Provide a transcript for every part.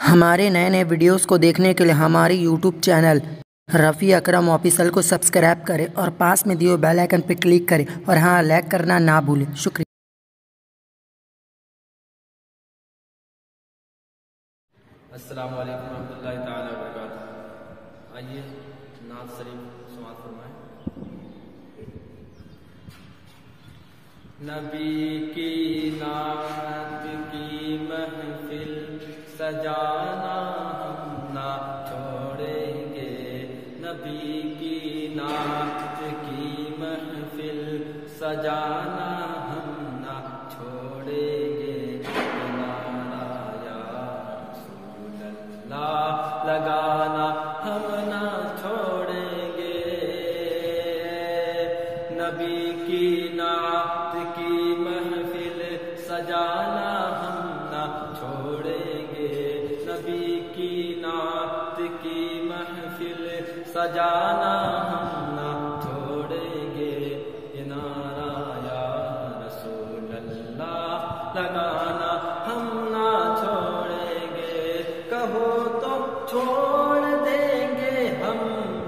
ہمارے نئے ویڈیوز کو دیکھنے کے لیے ہماری یوٹیوب چینل رفیع اکرم آفیشل کو سبسکرائب کریں اور پاس میں دیے بیل آئیکن پر کلک کریں اور ہاں لائک کرنا نہ بھولیں۔ شکریہ۔ السلام علیکم ورحمۃ اللہ تعالیٰ وبرکاتہ۔ آئیے نعت شریف سماعت فرمائیں۔ نبی کی نعت کی محفل سجانا ہم نہ چھوڑیں گے، نبی کی نعت کی محفل سجانا ہم نہ چھوڑیں گے، نعرہ یا رسول اللہ لگانا ہم نہ چھوڑیں گے، نبی کی نعت کی محفل سجانا ہم نہ چھوڑیں گے، نبی کی نعت کی محفل سجانا ہم نہ چھوڑیں گے، یہ نعرہ یا رسول اللہ لگانا ہم نہ چھوڑیں گے، کہو تو چھوڑ دیں گے ہم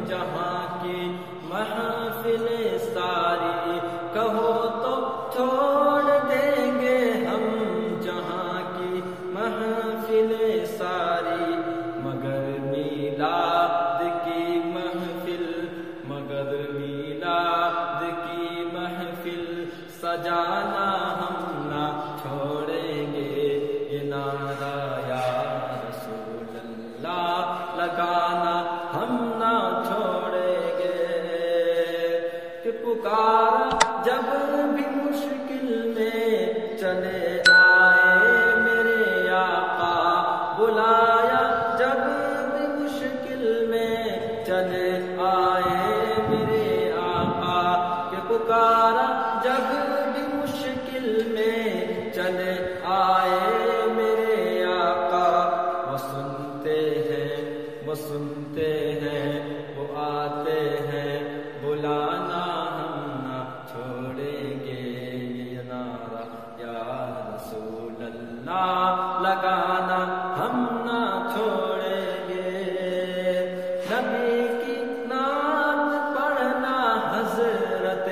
جہاں کی محفل ساری، کہو تو چھوڑ دیں گے ہم جہاں کی محفل ساری، مگر میلاد کی محفل، مگر میلاد کی محفل سجانا ہم نہ چھوڑیں گے، یہ نعرہ یا رسول اللہ لگانا ہم نہ چھوڑیں گے، کہ پکارا جب بھی مشکل میں چلے آئے میرے آقا، بلایا جب بھی مشکل میں چلے آئے میرے آقا، کہ پکارا جب بھی مشکل میں چلے آئے میرے آقا، وہ سنتے ہیں، وہ سنتے ہیں، وہ آتے ہیں، بلانا ہم نہ چھوڑیں گے، یہ نعرہ یا رسول اللہ لگانا ہم نہ چھوڑیں گے، نبی کی نعت پڑھنا حضرت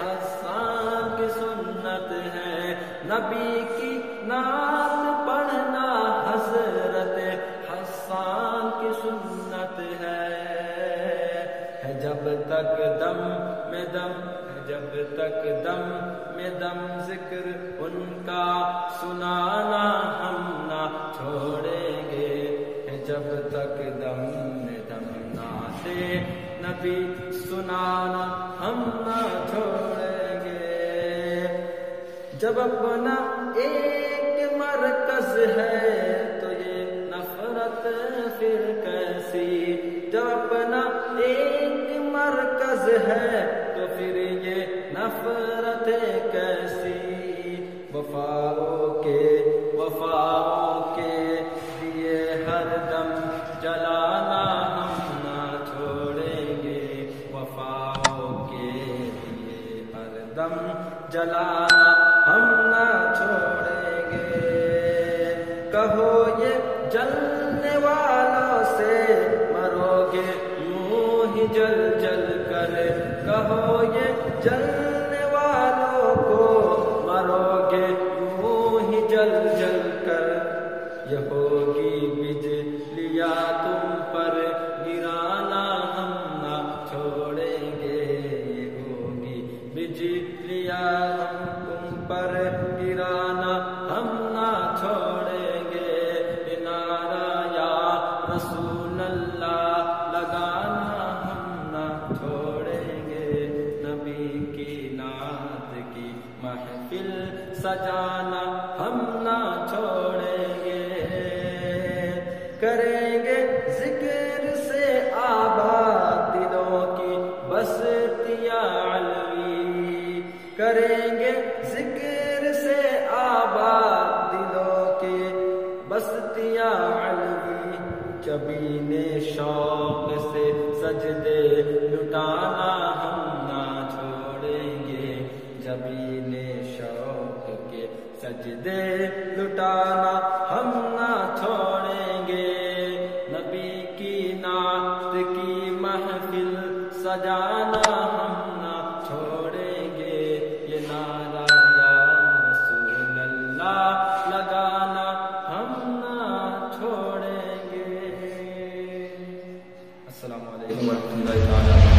حسان کی سنت ہے، نبی کی نعت پڑھنا حضرت حسان کی سنت ہے، جب تک دم میں دم، جب تک دم میں دم ذکر ان کا سنانا ہم نہ چھوڑیں گے، جب تک دم میں دم نعت نبی سنانا ہم نہ چھوڑیں گے، جب اپنا ایک مرکز ہے تو یہ نفرت پھر کیسی، جب اپنا ایک مرکز ہے تو پھر یہ نفرت کیسی، وفاؤں کے دیے ہر دم جلانا ہم نہ چھوڑیں گے، وفاؤں کے دیے ہر دم جلانا ہم نہ چھوڑیں گے، کہو یہ جلنے والوں سے مرو گے یوں ہی جل جل کر، کہو یہ جلنے والوں کو مرو گے یوں ہی جل جل کر، یہ ہوگی بجلیاں تم پر گرانا ہم نہ چھوڑیں گے، یہ ہوگی بجلیاں تم پر گرانا ہم نہ چھوڑیں گے، یہ نعرہ یا رسول اللہ لگانا ہم نہ چھوڑیں گے، نبی کی نعت کی محفل سجانا ہم نہ چھوڑیں گے، کریں گے ذکر سے آباد دلوں کی بستیاں علوی، کریں گے ذکر سے آباد دلوں کی بستیاں علوی، کبھی شوق سے سجدے لٹانا ہم نہ چھوڑیں گے، جبین شوق کے سجدے لٹانا ہم نہ چھوڑیں گے، ورحمۃ اللہ تعالیٰ